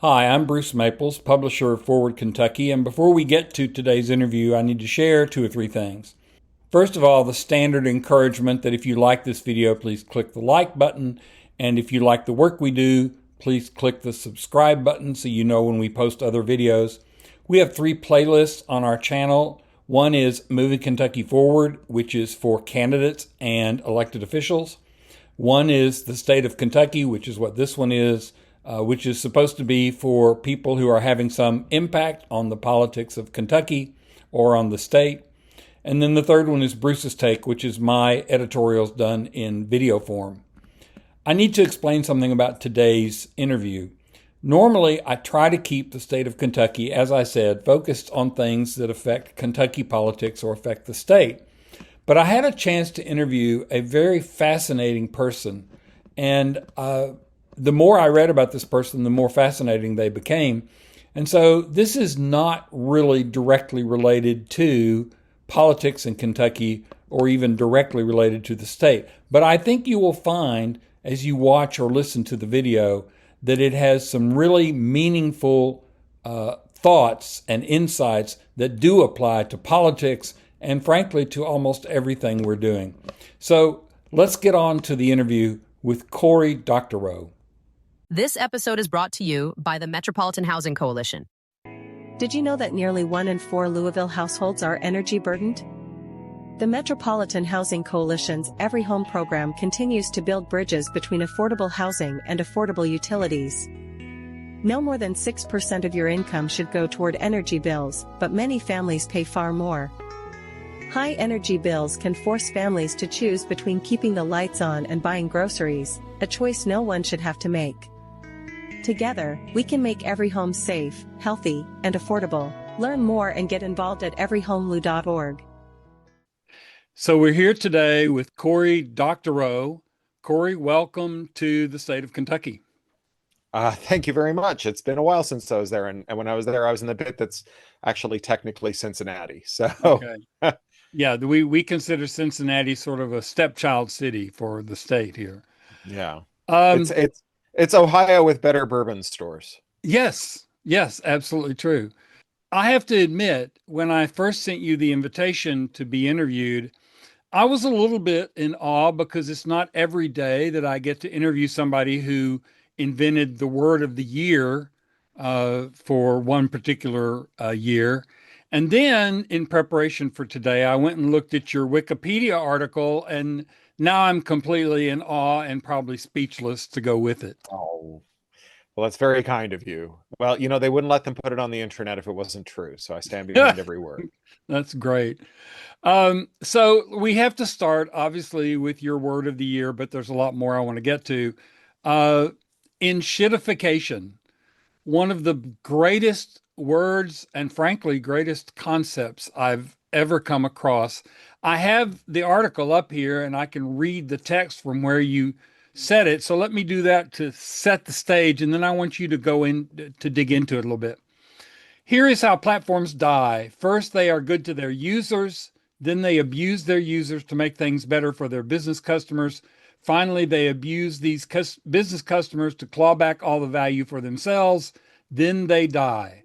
Hi, I'm Bruce Maples, publisher of Forward Kentucky, and before we get to today's interview, I need to share two or three things. First of all, the standard encouragement that if you like this video, please click the like button, and if you like the work we do, please click the subscribe button so you know when we post other videos. We have three playlists on our channel. One is Moving Kentucky Forward, which is for candidates and elected officials. One is the state of Kentucky, which is what this one is, which is supposed to be for people who are having some impact on the politics of Kentucky or on the state. And then the third one is Bruce's Take, which is my editorials done in video form. I need to explain something about today's interview. Normally, I try to keep the state of Kentucky, as I said, focused on things that affect Kentucky politics or affect the state. But I had a chance to interview a very fascinating person, and the more I read about this person, the more fascinating they became. And so this is not really directly related to politics in Kentucky or even directly related to the state. But I think you will find as you watch or listen to the video that it has some really meaningful thoughts and insights that do apply to politics and frankly to almost everything we're doing. So let's get on to the interview with Cory Doctorow. This episode is brought to you by the Metropolitan Housing Coalition. Did you know that nearly 1 in 4 Louisville households are energy burdened? The Metropolitan Housing Coalition's Every Home program continues to build bridges between affordable housing and affordable utilities. No more than 6% of your income should go toward energy bills, but many families pay far more. High energy bills can force families to choose between keeping the lights on and buying groceries, a choice no one should have to make. Together, we can make every home safe, healthy, and affordable. Learn more and get involved at everyhomelou.org. So we're here today with Cory Doctorow. Cory, welcome to the state of Kentucky. Thank you very much. It's been a while since I was there, and when I was there, I was in the bit that's actually technically Cincinnati. So, okay. Yeah, we consider Cincinnati sort of a stepchild city for the state here. Yeah, it's Ohio with better bourbon stores. Yes, absolutely true. I have to admit, when I first sent you the invitation to be interviewed, I was a little bit in awe because it's not every day that I get to interview somebody who invented the word of the year for one particular year. And then in preparation for today, I went and looked at your Wikipedia article, and now I'm completely in awe and probably speechless to go with it. Oh, well, that's very kind of you. Well, you know, they wouldn't let them put it on the internet if it wasn't true. So I stand behind every word. That's great. So we have to start, obviously, with your word of the year, but there's a lot more I want to get to. Enshittification, one of the greatest words and frankly greatest concepts I've ever come across. I have the article up here and I can read the text from where you said it. So let me do that to set the stage, and then I want you to go in to dig into it a little bit. Here is how platforms die. First, they are good to their users. Then they abuse their users to make things better for their business customers. Finally, they abuse these business customers to claw back all the value for themselves. Then they die.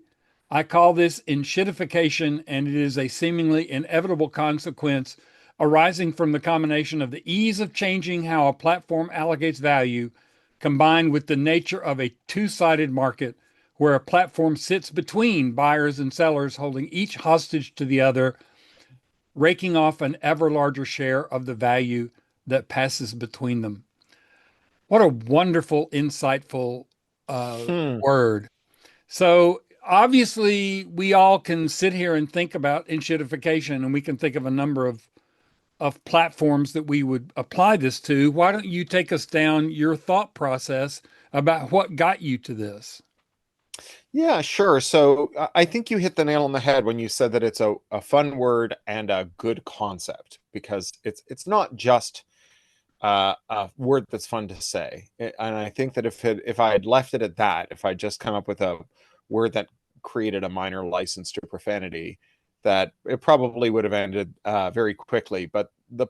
I call this enshittification, and it is a seemingly inevitable consequence arising from the combination of the ease of changing how a platform allocates value, combined with the nature of a two-sided market where a platform sits between buyers and sellers, holding each hostage to the other, raking off an ever larger share of the value that passes between them. What a wonderful, insightful word. So obviously, we all can sit here and think about enshittification, and we can think of a number of platforms that we would apply this to. Why don't you take us down your thought process about what got you to this? Yeah, sure. So I think you hit the nail on the head when you said that it's a fun word and a good concept, because it's not just a word that's fun to say. And I think that if I had left it at that, if I just come up with a word that created a minor license to profanity, that it probably would have ended very quickly. But the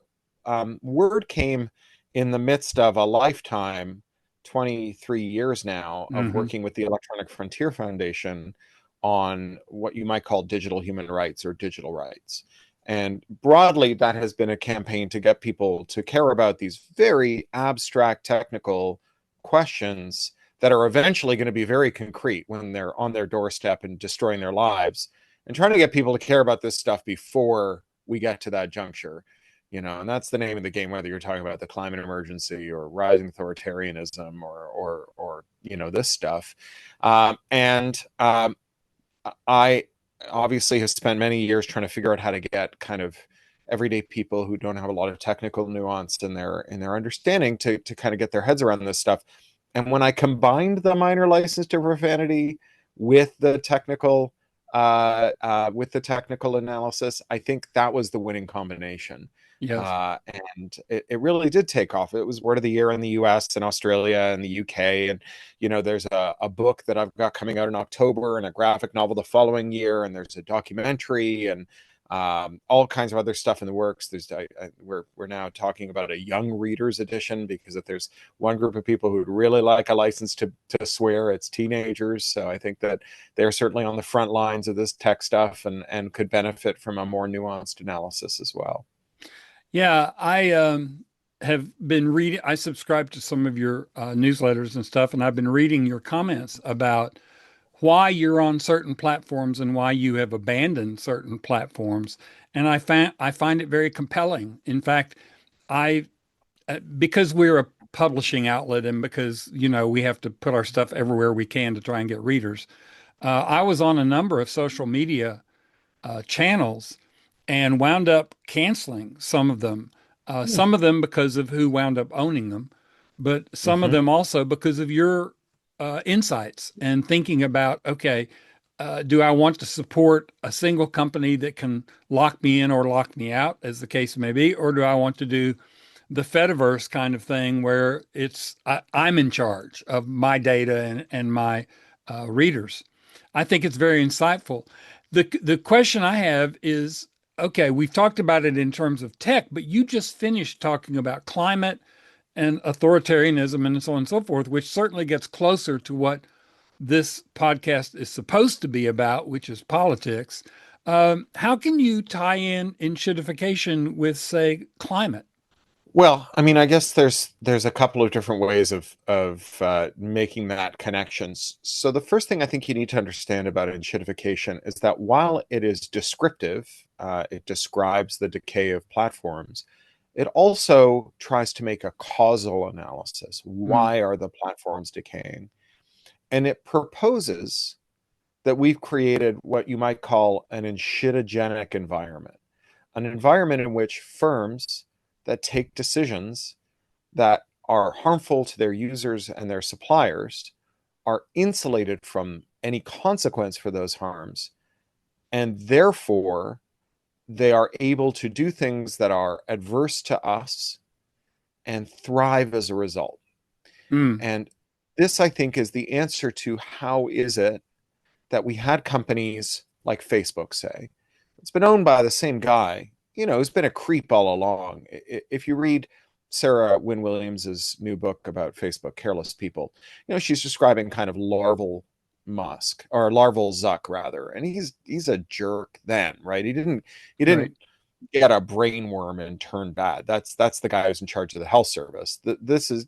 word came in the midst of a lifetime 23 years now of Mm-hmm. working with the Electronic Frontier Foundation on what you might call digital human rights or digital rights. And broadly, that has been a campaign to get people to care about these very abstract technical questions that are eventually going to be very concrete when they're on their doorstep and destroying their lives, and trying to get people to care about this stuff before we get to that juncture. And that's the name of the game, whether you're talking about the climate emergency or rising authoritarianism or this stuff. I obviously have spent many years trying to figure out how to get kind of everyday people who don't have a lot of technical nuance in their understanding to kind of get their heads around this stuff. And when I combined the minor license to profanity with the technical analysis, I think that was the winning combination. Yes. And it really did take off. It was word of the year in the US and Australia and the UK. And, there's a book that I've got coming out in October and a graphic novel the following year. And there's a documentary and all kinds of other stuff in the works. We're now talking about a young readers edition, because if there's one group of people who'd really like a license to swear, it's teenagers. So I think that they're certainly on the front lines of this tech stuff and could benefit from a more nuanced analysis as well. Yeah, I have been reading. I subscribe to some of your newsletters and stuff, and I've been reading your comments about why you're on certain platforms and why you have abandoned certain platforms. And I find it very compelling. In fact, I because we're a publishing outlet and because we have to put our stuff everywhere we can to try and get readers. I was on a number of social media channels and wound up canceling some of them. Some of them because of who wound up owning them, but some of Mm-hmm. them also because of your insights and thinking about, okay, do I want to support a single company that can lock me in or lock me out, as the case may be, or do I want to do the Fediverse kind of thing where I'm in charge of my data and my readers? I think it's very insightful. The question I have is, okay, we've talked about it in terms of tech, but you just finished talking about climate and authoritarianism and so on and so forth, which certainly gets closer to what this podcast is supposed to be about, which is politics. How can you tie in enshittification with, say, climate? Well, I mean, I guess there's a couple of different ways of making that connections. So the first thing I think you need to understand about enshittification is that while it is descriptive, it describes the decay of platforms. It also tries to make a causal analysis. Mm, Why are the platforms decaying? And it proposes that we've created what you might call an enshittigenic environment, an environment in which firms that take decisions that are harmful to their users and their suppliers are insulated from any consequence for those harms. And therefore, they are able to do things that are adverse to us and thrive as a result. mm, And this, I think, is the answer to how is it that we had companies like Facebook, say, it's been owned by the same guy, who's been a creep all along. If you read Sarah Wynne Williams's new book about Facebook, Careless People, she's describing kind of larval Musk, or larval Zuck rather, and he's a jerk then, right? He didn't right. get a brain worm and turn bad. That's the guy who's in charge of the health service. This is,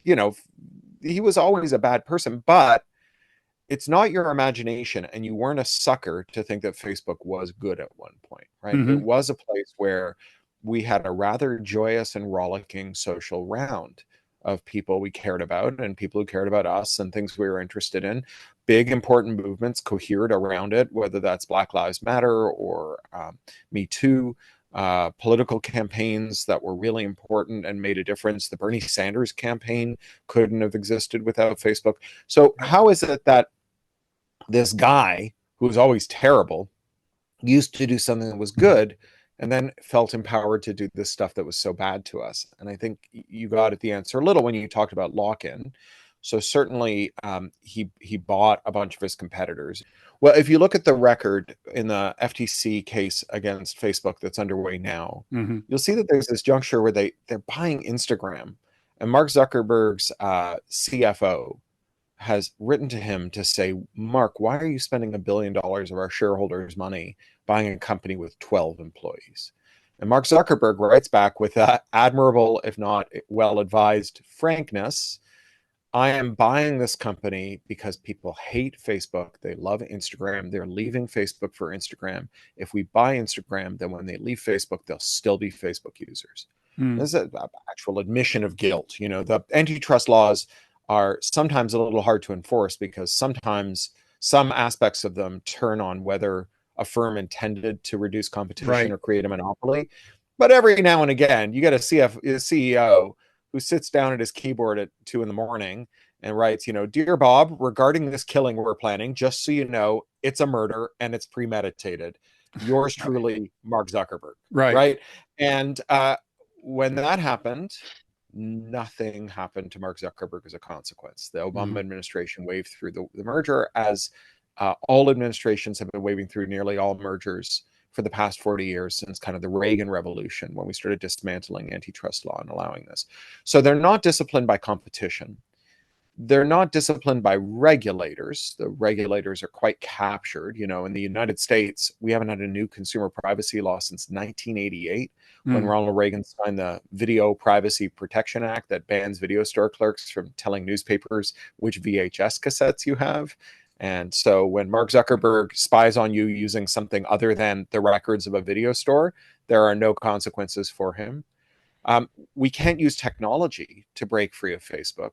he was always a bad person, but it's not your imagination, and you weren't a sucker to think that Facebook was good at one point, right? It Hmm. was a place where we had a rather joyous and rollicking social round of people we cared about and people who cared about us and things we were interested in. Big important movements cohered around it, whether that's Black Lives Matter or Me Too. Political campaigns that were really important and made a difference. The Bernie Sanders campaign couldn't have existed without Facebook. So, how is it that this guy who was always terrible used to do something that was good and then felt empowered to do this stuff that was so bad to us? And I think you got at the answer a little when you talked about lock-in. So certainly he bought a bunch of his competitors. Well, if you look at the record in the FTC case against Facebook that's underway now, Hmm. you'll see that there's this juncture where they're buying Instagram And Mark Zuckerberg's CFO has written to him to say, Mark, why are you spending $1 billion of our shareholders' money buying a company with 12 employees? And Mark Zuckerberg writes back with admirable, if not well-advised frankness, I am buying this company because people hate Facebook. They love Instagram. They're leaving Facebook for Instagram. If we buy Instagram, then when they leave Facebook, they'll still be Facebook users. This is an actual admission of guilt. You know, the antitrust laws are sometimes a little hard to enforce because sometimes some aspects of them turn on whether a firm intended to reduce competition or create a monopoly. But every now and again, you get a CEO who sits down at his keyboard at 2 a.m. and writes, you know, dear Bob, regarding this killing we're planning, just so you know, it's a murder and it's premeditated. Yours truly, Mark Zuckerberg. Right. And when that happened, nothing happened to Mark Zuckerberg as a consequence. The Obama administration waved through the merger, as all administrations have been waving through nearly all mergers for the past 40 years, since kind of the Reagan Revolution, when we started dismantling antitrust law and allowing this. So they're not disciplined by competition. They're not disciplined by regulators. The regulators are quite captured. You know, in the United States, we haven't had a new consumer privacy law since 1988, when Ronald Reagan signed the Video Privacy Protection Act that bans video store clerks from telling newspapers which VHS cassettes you have. And so when Mark Zuckerberg spies on you using something other than the records of a video store, there are no consequences for him. We can't use technology to break free of Facebook.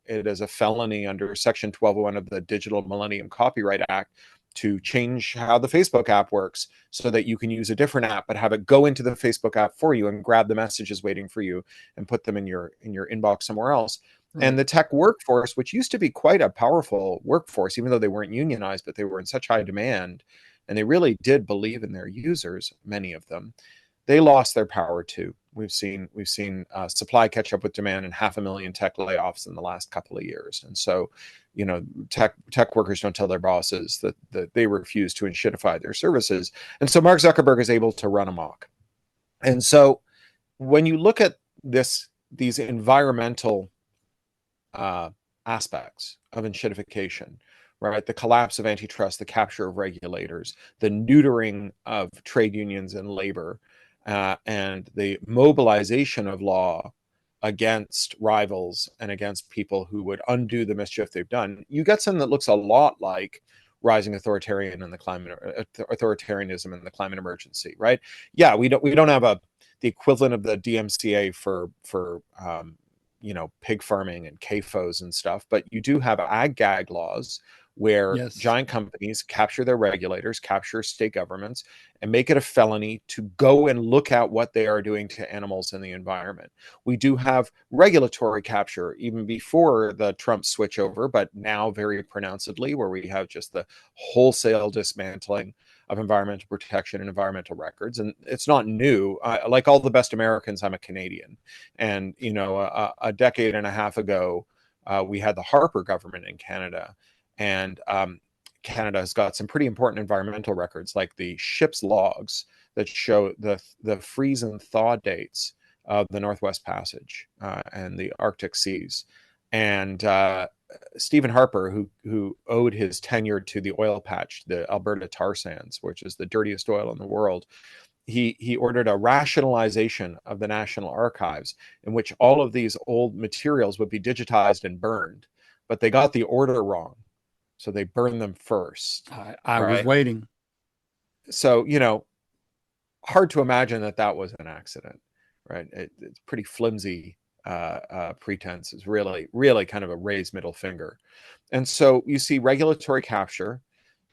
It is a felony under Section 1201 of the Digital Millennium Copyright Act to change how the Facebook app works so that you can use a different app, but have it go into the Facebook app for you and grab the messages waiting for you and put them in your inbox somewhere else. And the tech workforce, which used to be quite a powerful workforce, even though they weren't unionized, but they were in such high demand, and they really did believe in their users, many of them, they lost their power too. We've seen supply catch up with demand, and 500,000 tech layoffs in the last couple of years. And so, you know, tech workers don't tell their bosses that they refuse to enshittify their services. And so Mark Zuckerberg is able to run amok. And so when you look at these environmental aspects of enshittification, right? The collapse of antitrust, the capture of regulators, the neutering of trade unions and labor, and the mobilization of law against rivals and against people who would undo the mischief they've done, you get something that looks a lot like rising authoritarianism and the climate emergency, right? Yeah, we don't have the equivalent of the DMCA for you know, pig farming and CAFOs and stuff, but you do have ag gag laws where giant companies capture their regulators, capture state governments, and make it a felony to go and look at what they are doing to animals and the environment. We do have regulatory capture even before the Trump switchover, but now very pronouncedly, where we have just the wholesale dismantling of environmental protection and environmental records. And it's not new. Like all the best Americans, I'm a Canadian. And, you know, a decade and a half ago, we had the Harper government in Canada. And Canada has got some pretty important environmental records, like the ship's logs that show the freeze and thaw dates of the Northwest Passage and the Arctic seas. And Stephen Harper, who owed his tenure to the oil patch, the Alberta tar sands, which is the dirtiest oil in the world, he ordered a rationalization of the National Archives in which all of these old materials would be digitized and burned, but they got the order wrong. So they burned them first. I was waiting. So, you know, hard to imagine that was an accident, right? It's pretty flimsy pretense. Is really kind of a raised middle finger. And so you see regulatory capture.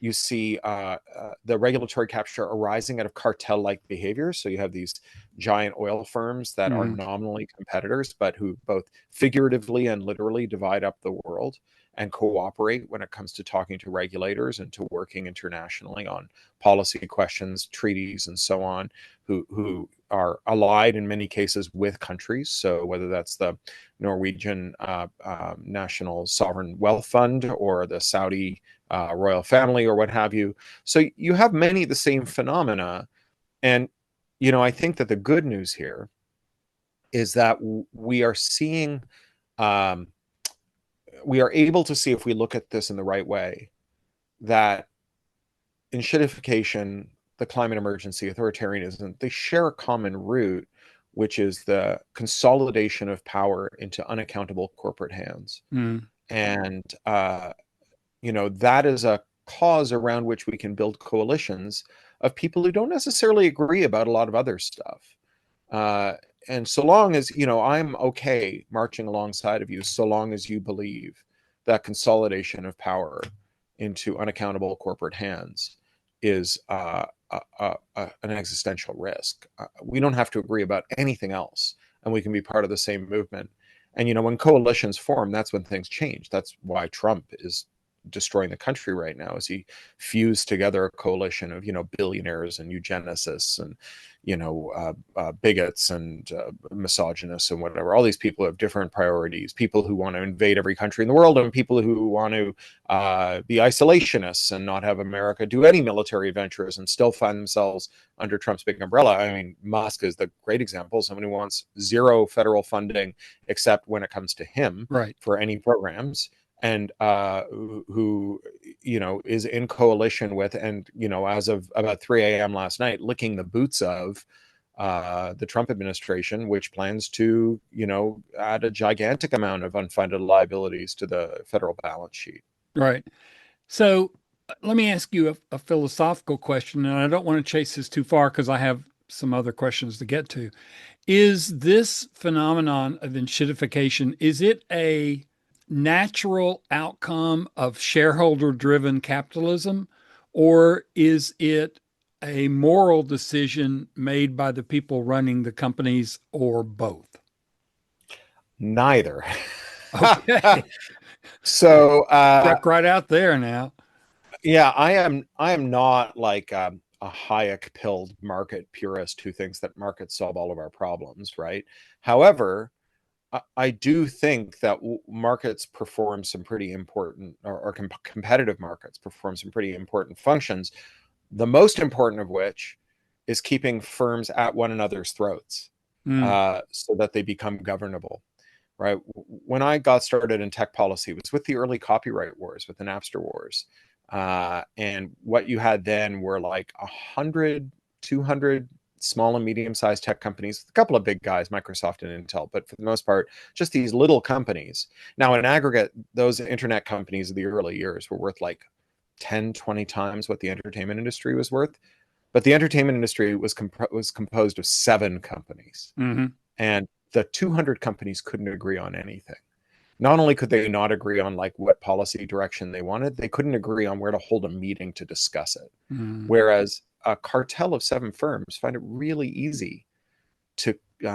You see the regulatory capture arising out of cartel-like behavior. So you have these giant oil firms that are nominally competitors, but who both figuratively and literally divide up the world and cooperate when it comes to talking to regulators and to working internationally on policy questions, treaties, and so on, who are allied in many cases with countries. So whether that's the Norwegian National Sovereign Wealth Fund or the Saudi royal family or what have you. So you have many of the same phenomena. And, you know, I think that the good news here is that we are seeing, um, we are able to see, if we look at this in the right way, that enshittification, the climate emergency, authoritarianism, they share a common root, which is the consolidation of power into unaccountable corporate hands. Mm. And, that is a cause around which we can build coalitions of people who don't necessarily agree about a lot of other stuff. Uh, and so long as, I'm okay marching alongside of you, so long as you believe that consolidation of power into unaccountable corporate hands is an existential risk. We don't have to agree about anything else, and we can be part of the same movement. And, when coalitions form, that's when things change. That's why Trump is destroying the country right now, as he fused together a coalition of, billionaires and eugenicists and, bigots and misogynists and whatever. All these people have different priorities, people who want to invade every country in the world and people who want to be isolationists and not have America do any military ventures and still find themselves under Trump's big umbrella. I mean, Musk is the great example. Someone who wants zero federal funding except when it comes to him Right. for any programs, and who is in coalition with, and as of about 3 a.m. last night, licking the boots of the Trump administration, which plans to add a gigantic amount of unfunded liabilities to the federal balance sheet. Right. So let me ask you a philosophical question, and I don't want to chase this too far because I have some other questions to get to. Is this phenomenon of enshittification, is it a natural outcome of shareholder-driven capitalism, or is it a moral decision made by the people running the companies, or both? Neither. Okay. So Struck right out there now. yeah, I am not like a Hayek pilled market purist who thinks that markets solve all of our problems, right? However, I do think that markets perform some pretty important, or competitive markets perform some pretty important functions. The most important of which is keeping firms at one another's throats, Mm. so that they become governable. Right. When I got started in tech policy, it was with the early copyright wars, with the Napster wars. And what you had then were like 100, 200 small and medium-sized tech companies, a couple of big guys, Microsoft and Intel, but for the most part, just these little companies. Now, in aggregate, those internet companies of the early years were worth like 10, 20 times what the entertainment industry was worth. But the entertainment industry was composed of 7 companies. Hmm. And the 200 companies couldn't agree on anything. Not only could they not agree on like what policy direction they wanted, they couldn't agree on where to hold a meeting to discuss it. Mm. Whereas a cartel of 7 firms find it really easy to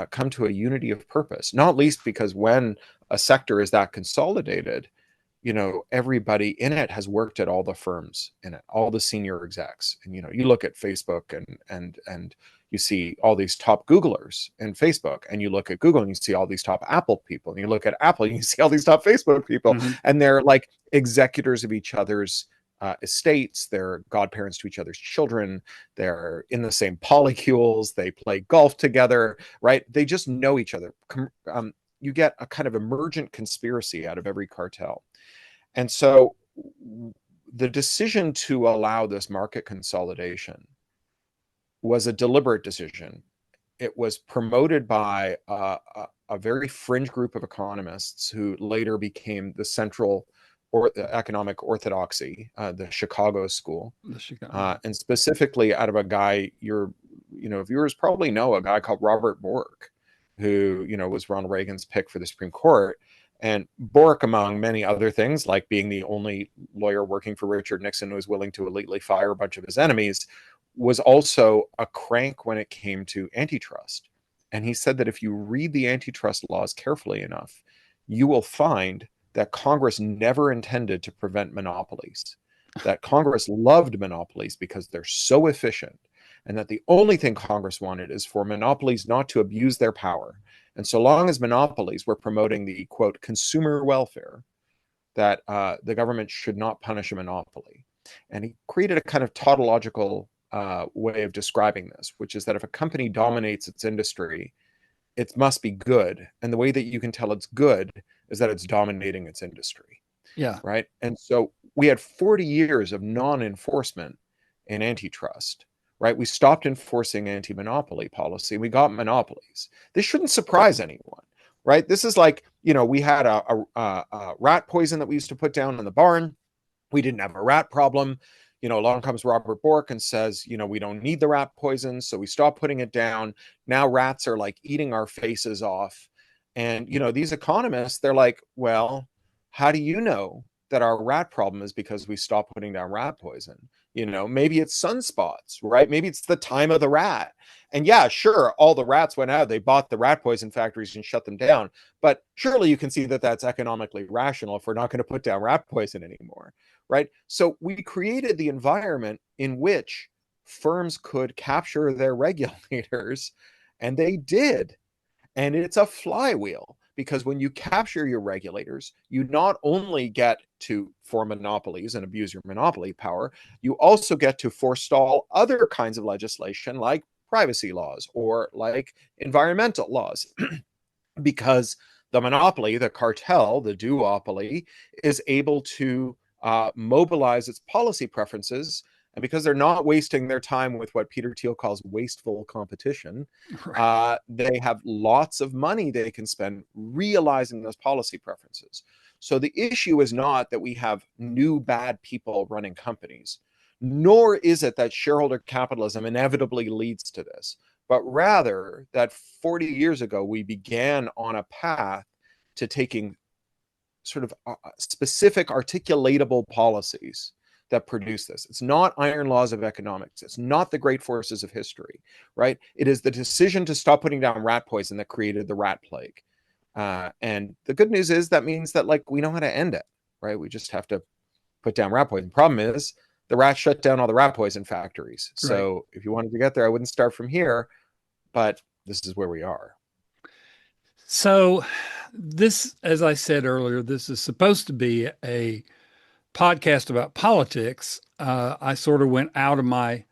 come to a unity of purpose, not least because when a sector is that consolidated, everybody in it has worked at all the firms in it, all the senior execs. And, you look at Facebook and you see all these top Googlers in Facebook, and you look at Google and you see all these top Apple people, and you look at Apple and you see all these top Facebook people, Hmm. and they're like executors of each other's estates. They're godparents to each other's children. They're in the same polycules. They play golf together, right? They just know each other. You get a kind of emergent conspiracy out of every cartel. And so the decision to allow this market consolidation was a deliberate decision. It was promoted by a very fringe group of economists who later became the central economic orthodoxy, the Chicago School, The Chicago. and specifically out of a guy viewers probably know, a guy called Robert Bork, who was Ronald Reagan's pick for the Supreme Court. And Bork, among many other things, like being the only lawyer working for Richard Nixon who was willing to elitely fire a bunch of his enemies, was also a crank when it came to antitrust. And he said that if you read the antitrust laws carefully enough, you will find that Congress never intended to prevent monopolies, that Congress loved monopolies because they're so efficient, and that the only thing Congress wanted is for monopolies not to abuse their power. And so long as monopolies were promoting the, quote, consumer welfare, that the government should not punish a monopoly. And he created a kind of tautological way of describing this, which is that if a company dominates its industry, it must be good. And the way that you can tell it's good is that it's dominating its industry, Yeah. right? And so we had 40 years of non-enforcement in antitrust, right? We stopped enforcing anti-monopoly policy. We got monopolies. This shouldn't surprise anyone, right? This is like, we had a rat poison that we used to put down in the barn. We didn't have a rat problem. Along comes Robert Bork and says, we don't need the rat poison. So we stopped putting it down. Now rats are like eating our faces off. And, these economists, they're like, well, how do you know that our rat problem is because we stopped putting down rat poison? Maybe it's sunspots, right? Maybe it's the time of the rat. And yeah, sure, all the rats went out. They bought the rat poison factories and shut them down. But surely you can see that that's economically rational if we're not going to put down rat poison anymore, right? So we created the environment in which firms could capture their regulators, and they did. And it's a flywheel, because when you capture your regulators, you not only get to form monopolies and abuse your monopoly power, you also get to forestall other kinds of legislation like privacy laws or like environmental laws, because the monopoly, the cartel, the duopoly is able to mobilize its policy preferences. And because they're not wasting their time with what Peter Thiel calls wasteful competition, Right. they have lots of money they can spend realizing those policy preferences. So the issue is not that we have new bad people running companies, nor is it that shareholder capitalism inevitably leads to this, but rather that 40 years ago, we began on a path to taking sort of specific articulatable policies that produce this. It's not iron laws of economics. It's not the great forces of history, right? It is the decision to stop putting down rat poison that created the rat plague. And the good news is that means that we know how to end it, right? We just have to put down rat poison. Problem is the rats shut down all the rat poison factories. Right. So if you wanted to get there, I wouldn't start from here, but this is where we are. So, this, as I said earlier, this is supposed to be a podcast about politics. I sort of went out of my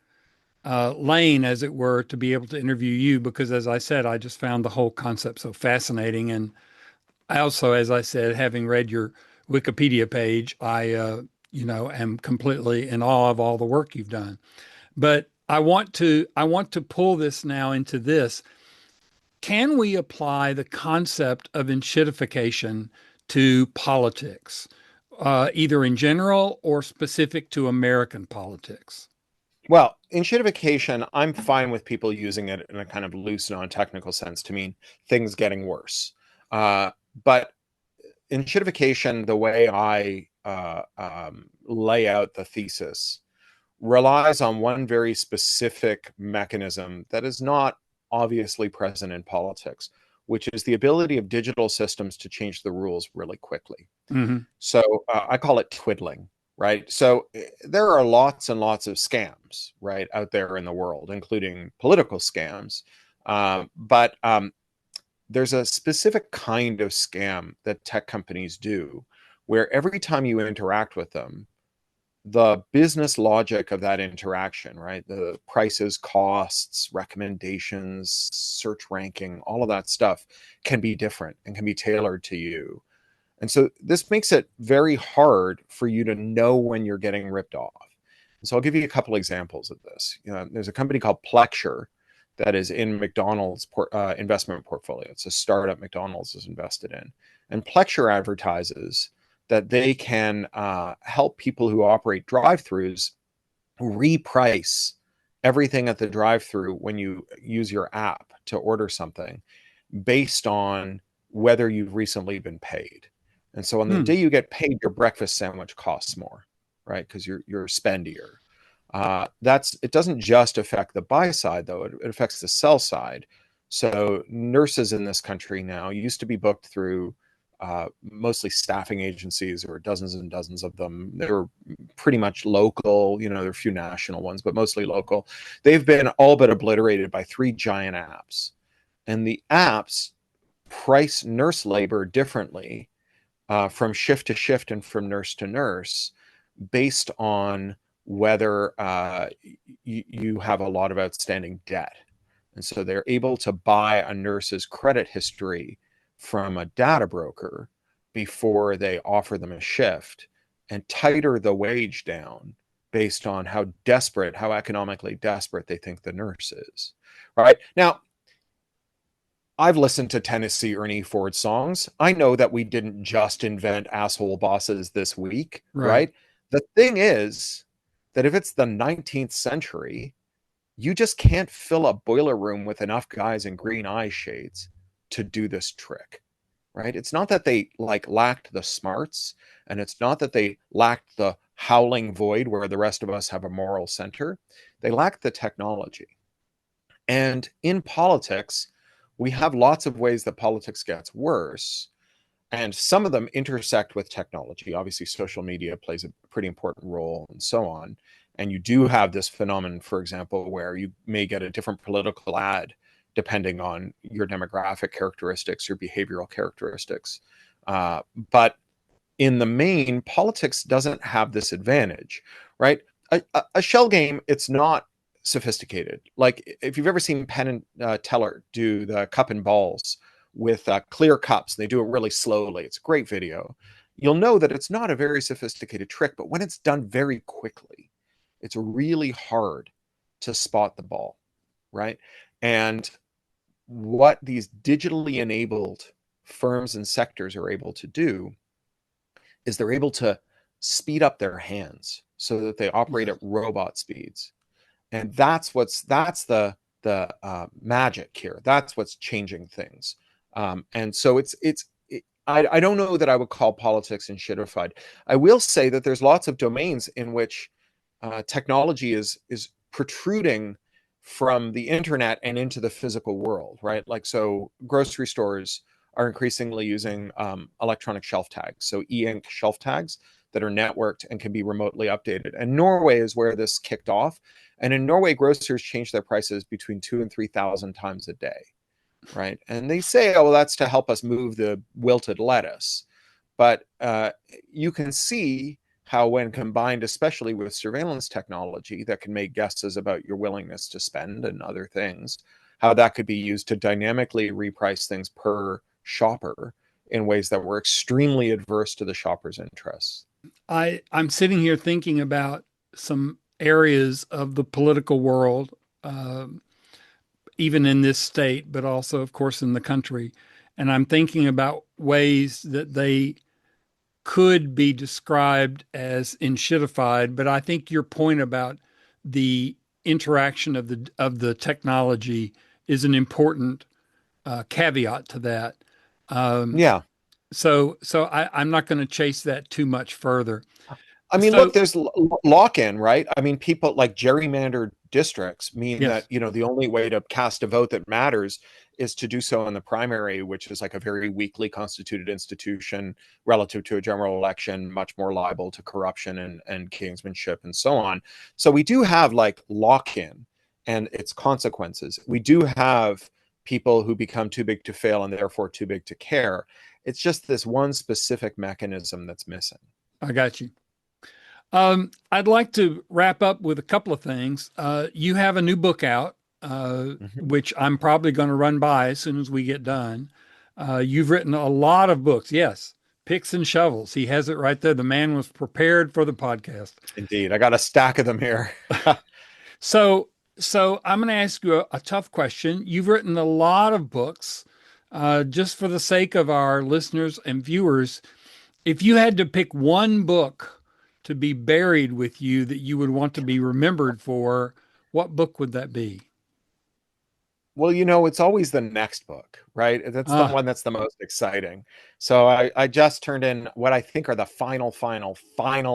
lane, as it were, to be able to interview you because, as I said, I just found the whole concept so fascinating. And I also, as I said, having read your Wikipedia page, I am completely in awe of all the work you've done. But I want to pull this now into this. Can we apply the concept of enshittification to politics, either in general or specific to American politics? Well, enshittification, I'm fine with people using it in a kind of loose, non-technical sense to mean things getting worse. But enshittification, the way I lay out the thesis, relies on one very specific mechanism that is not obviously present in politics, which is the ability of digital systems to change the rules really quickly. Mm-hmm. So I call it twiddling, right? So there are lots and lots of scams, right, out there in the world, including political scams. But there's a specific kind of scam that tech companies do where every time you interact with them, the business logic of that interaction, right? The prices, costs, recommendations, search ranking, all of that stuff can be different and can be tailored to you. And so this makes it very hard for you to know when you're getting ripped off. And so I'll give you a couple examples of this. There's a company called Plexure that is in McDonald's investment portfolio. It's a startup McDonald's is invested in. And Plexure advertises that they can help people who operate drive-throughs reprice everything at the drive-through when you use your app to order something based on whether you've recently been paid. And so on the Hmm. day you get paid, your breakfast sandwich costs more, right? Because you're spendier. It doesn't just affect the buy side though; it affects the sell side. So nurses in this country now used to be booked through mostly staffing agencies, or dozens and dozens of them. They're pretty much local. There are a few national ones, but mostly local. They've been all but obliterated by three giant apps, and the apps price nurse labor differently from shift to shift and from nurse to nurse based on whether you have a lot of outstanding debt. And so they're able to buy a nurse's credit history from a data broker before they offer them a shift and tighter the wage down based on how desperate, how economically desperate they think the nurse is. Right? Now, I've listened to Tennessee Ernie Ford songs. I know that we didn't just invent asshole bosses this week, right? The thing is that if it's the 19th century, you just can't fill a boiler room with enough guys in green eye shades to do this trick, right? It's not that they like lacked the smarts, and it's not that they lacked the howling void where the rest of us have a moral center. They lacked the technology. And in politics, we have lots of ways that politics gets worse, and some of them intersect with technology. Obviously, social media plays a pretty important role, and so on. And you do have this phenomenon, for example, where you may get a different political ad depending on your demographic characteristics, your behavioral characteristics. But in the main, politics doesn't have this advantage, right? A shell game, it's not sophisticated. Like if you've ever seen Penn and Teller do the cup and balls with clear cups, they do it really slowly. It's a great video. You'll know that it's not a very sophisticated trick, but when it's done very quickly, it's really hard to spot the ball, right? And what these digitally enabled firms and sectors are able to do is they're able to speed up their hands so that they operate at robot speeds. And that's the magic here. That's what's changing things. And so I don't know that I would call politics enshittified. I will say that there's lots of domains in which technology is protruding from the internet and into the physical world, right? Like, so grocery stores are increasingly using electronic shelf tags, so e-ink shelf tags that are networked and can be remotely updated. And Norway is where this kicked off. And in Norway, grocers change their prices between 2,000 and 3,000 times a day, right? And they say, oh, well, that's to help us move the wilted lettuce. But you can see how, when combined, especially with surveillance technology that can make guesses about your willingness to spend and other things, how that could be used to dynamically reprice things per shopper in ways that were extremely adverse to the shopper's interests. I'm sitting here thinking about some areas of the political world, even in this state, but also, of course, in the country. And I'm thinking about ways that they could be described as enshittified. But I think your point about the interaction of the technology is an important caveat to that. Yeah. So I'm not going to chase that too much further. I mean, So look, there's lock-in, right? I mean, people like gerrymandered districts mean yes, that, the only way to cast a vote that matters is to do so in the primary, which is like a very weakly constituted institution relative to a general election, much more liable to corruption and gamesmanship and so on. So we do have like lock-in and its consequences. We do have people who become too big to fail and therefore too big to care. It's just this one specific mechanism that's missing. I got you. I'd like to wrap up with a couple of things. You have a new book out, which I'm probably going to run by as soon as we get done. You've written a lot of books. Yes, picks and shovels. He has it right there. The man was prepared for the podcast. Indeed. I got a stack of them here. So, I'm going to ask you a tough question. You've written a lot of books. Just for the sake of our listeners and viewers, if you had to pick one book to be buried with you that you would want to be remembered for, what book would that be? Well, it's always the next book, right? That's the Ah, one that's the most exciting. So I just turned in what I think are the final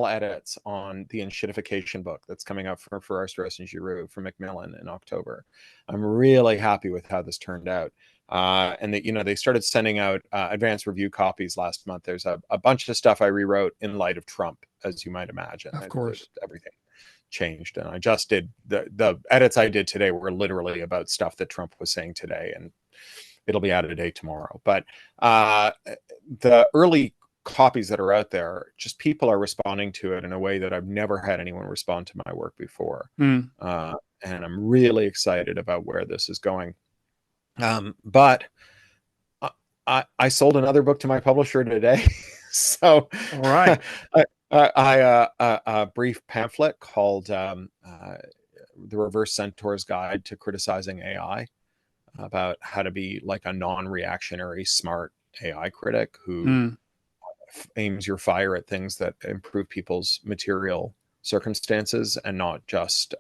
edits on the Enshittification book that's coming up for our Strauss and Giroux from Macmillan in October. I'm really happy with how this turned out. And that, they started sending out advanced review copies last month. There's a bunch of stuff I rewrote in light of Trump, as you might imagine. of course. Everything changed, and I just did the edits I did today were literally about stuff that Trump was saying today, and it'll be out today tomorrow. But the early copies that are out there, just people are responding to it in a way that I've never had anyone respond to my work before. Mm. And I'm really excited about where this is going. But I sold another book to my publisher today. So All right. a brief pamphlet called The Reverse Centaur's Guide to Criticizing AI, about how to be like a non-reactionary, smart AI critic who aims your fire at things that improve people's material circumstances, and not just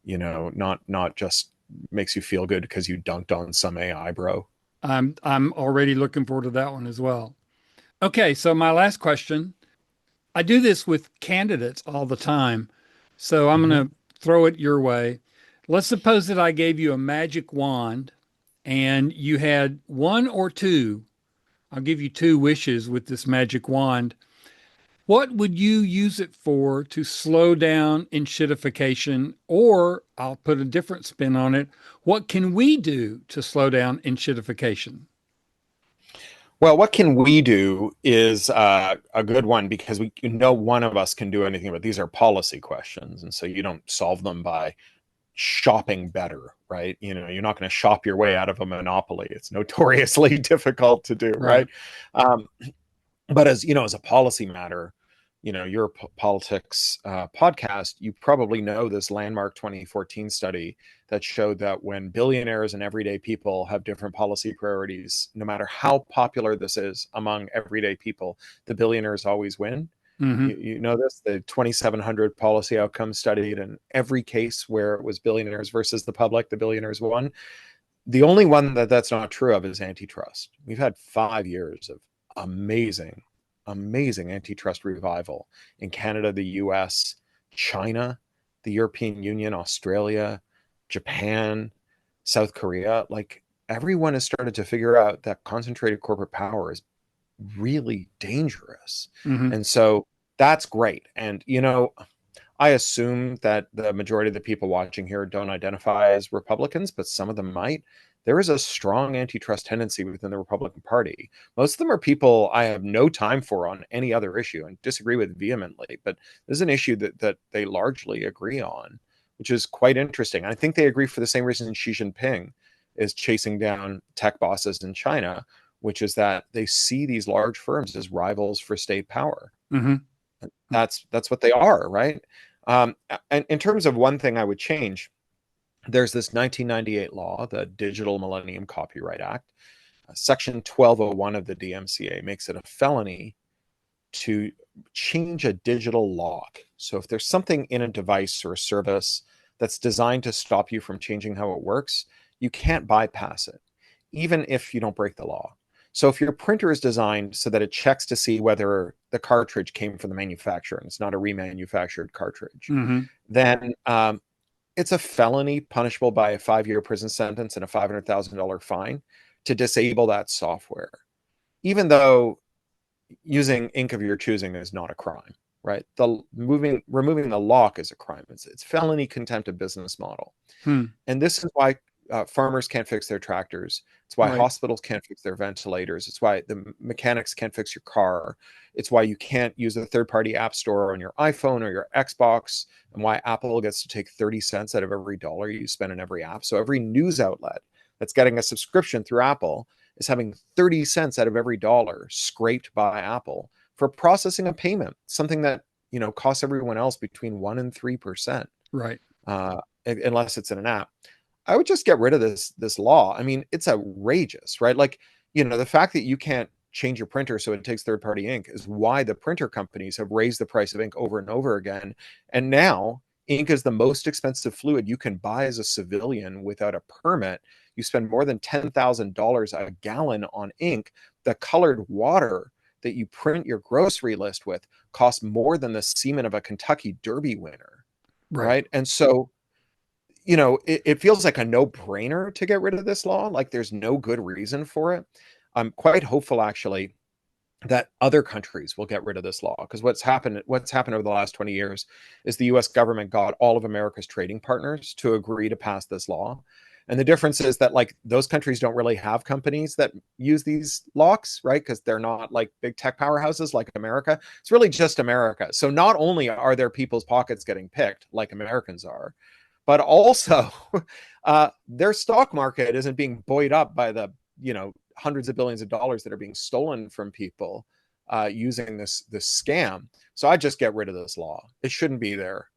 not just makes you feel good because you dunked on some AI bro. I'm already looking forward to that one as well. Okay, so my last question. I do this with candidates all the time. So I'm going to throw it your way. Let's suppose that I gave you a magic wand and you had one or two. I'll give you two wishes with this magic wand. What would you use it for to slow down enshittification? Or I'll put a different spin on it. What can we do to slow down enshittification? Well, what can we do is a good one, because one of us can do anything, but these are policy questions. And so you don't solve them by shopping better, right? You're not going to shop your way out of a monopoly. It's notoriously difficult to do, right? But as as a policy matter, your politics podcast, you probably know this landmark 2014 study that showed that when billionaires and everyday people have different policy priorities, no matter how popular this is among everyday people, the billionaires always win. You know this, the 2,700 policy outcomes studied, and every case where it was billionaires versus the public, the billionaires won. The only one that's not true of is antitrust. We've had 5 years of amazing antitrust revival in Canada, the US, China, the European Union, Australia, Japan, South Korea. Like, everyone has started to figure out that concentrated corporate power is really dangerous. And so that's great. And I assume that the majority of the people watching here don't identify as Republicans, but some of them might. There is a strong antitrust tendency within the Republican Party. Most of them are people I have no time for on any other issue and disagree with vehemently, but this is an issue that they largely agree on, which is quite interesting. I think they agree for the same reason Xi Jinping is chasing down tech bosses in China, which is that they see these large firms as rivals for state power. That's what they are, right? And in terms of one thing I would change, there's this 1998 law, the Digital Millennium Copyright Act. Section 1201 of the DMCA makes it a felony to change a digital lock. So if there's something in a device or a service that's designed to stop you from changing how it works, you can't bypass it, even if you don't break the law. So if your printer is designed so that it checks to see whether the cartridge came from the manufacturer and it's not a remanufactured cartridge, then it's a felony punishable by a 5-year prison sentence and a $500,000 fine to disable that software, even though using ink of your choosing is not a crime, right? Removing the lock is a crime. It's felony contempt of business model. And this is why farmers can't fix their tractors. It's why hospitals can't fix their ventilators. It's why the mechanics can't fix your car. It's why you can't use a third-party app store on your iPhone or your Xbox, and why Apple gets to take 30 cents out of every dollar you spend in every app. So every news outlet that's getting a subscription through Apple is having 30 cents out of every dollar scraped by Apple for processing a payment, something that costs everyone else between 1% and 3%. Right. Unless it's in an app. I would just get rid of this law. I mean, it's outrageous, right? Like, the fact that you can't change your printer so it takes third-party ink is why the printer companies have raised the price of ink over and over again. And now ink is the most expensive fluid you can buy as a civilian without a permit. You spend more than $10,000 a gallon on ink. The colored water that you print your grocery list with costs more than the semen of a Kentucky Derby winner, right? And so it feels like a no-brainer to get rid of this law. Like, there's no good reason for it. I'm quite hopeful, actually, that other countries will get rid of this law, because what's happened over the last 20 years is the US government got all of America's trading partners to agree to pass this law. And the difference is that like those countries don't really have companies that use these locks, right? Because they're not like big tech powerhouses like America. It's really just America. So not only are their people's pockets getting picked like Americans are, but also their stock market isn't being buoyed up by the, hundreds of billions of dollars that are being stolen from people using this scam. So I just get rid of this law. It shouldn't be there.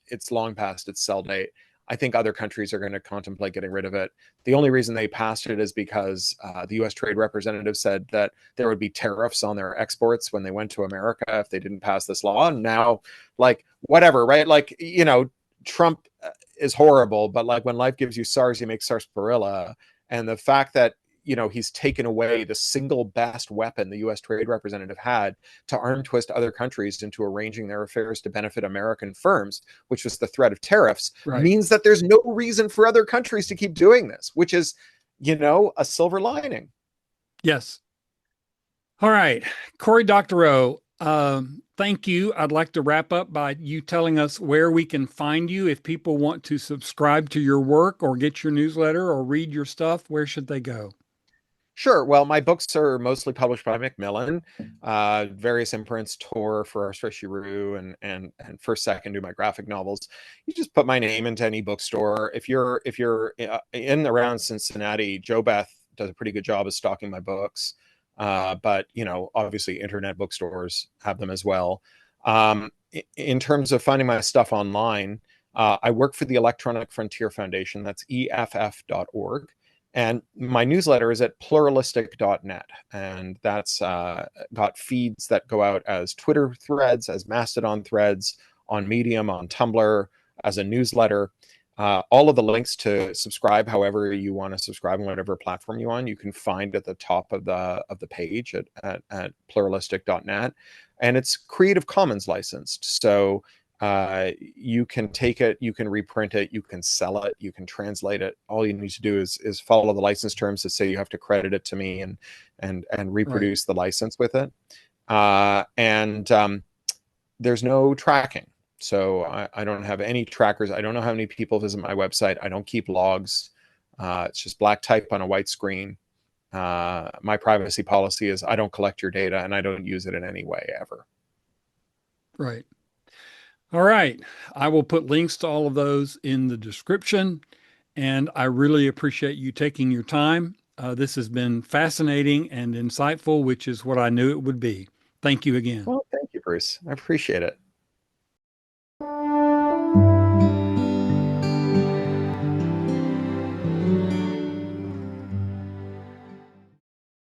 It's long past its sell date. I think other countries are going to contemplate getting rid of it. The only reason they passed it is because the U.S. Trade Representative said that there would be tariffs on their exports when they went to America if they didn't pass this law. And now, like, whatever, right? Like, Trump is horrible, but like when life gives you SARS, you make sarsaparilla. And the fact that he's taken away the single best weapon the U.S. Trade Representative had to arm twist other countries into arranging their affairs to benefit American firms, which was the threat of tariffs, Right. means that there's no reason for other countries to keep doing this, which is, a silver lining. Yes. All right. Cory Doctorow, thank you. I'd like to wrap up by you telling us where we can find you. If people want to subscribe to your work or get your newsletter or read your stuff, where should they go? Sure. Well, my books are mostly published by Macmillan. Various imprints, Tor for Our Giroux, and First Second do my graphic novels. You just put my name into any bookstore. If you're in around Cincinnati, Joe Beth does a pretty good job of stocking my books. But obviously, internet bookstores have them as well. In terms of finding my stuff online, I work for the Electronic Frontier Foundation. That's EFF.org. And my newsletter is at pluralistic.net. And that's got feeds that go out as Twitter threads, as Mastodon threads, on Medium, on Tumblr, as a newsletter. All of the links to subscribe, however you want to subscribe on whatever platform you're on, you can find at the top of the page at pluralistic.net. And it's Creative Commons licensed. So you can take it, you can reprint it, you can sell it, you can translate it. All you need to do is follow the license terms that say you have to credit it to me and reproduce the license with it. And there's no tracking. So I don't have any trackers. I don't know how many people visit my website. I don't keep logs. It's just black type on a white screen. My privacy policy is I don't collect your data and I don't use it in any way ever. Right. All right. I will put links to all of those in the description. And I really appreciate you taking your time. This has been fascinating and insightful, which is what I knew it would be. Thank you again. Well, thank you, Bruce. I appreciate it.